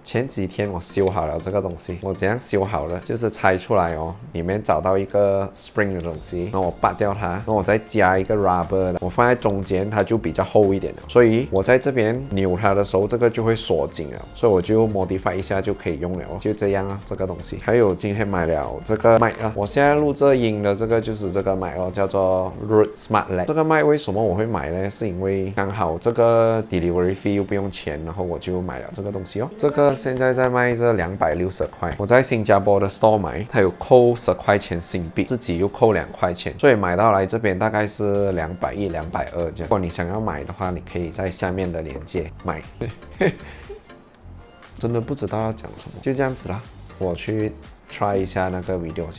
前几天我修好了这个东西，我怎样修好了？就是拆出来哦，里面找到一个 spring 的东西，然后我拔掉它，然后我再加一个 rubber 的，我放在中间，它就比较厚一点了。所以我在这边扭它的时候，这个就会锁紧了，所以我就 modify 一下就可以用了，就这样啊，这个东西。还有今天买了这个麦啊，我现在录这音的这个就是这个麦哦，叫做 Rode Smart Lab。这个麦为什么我会买呢？是因为刚好这个 delivery fee 又不用钱，然后我就买了这个东西哦。这个现在在卖这260块，我在新加坡的 store 买，它有扣10块钱新币，自己又扣2块钱，所以买到来这边大概是210、220这样。如果你想要买的话，你可以在下面的链接买。真的不知道要讲什么，就这样子啦。我去 try 一下那个 video 先。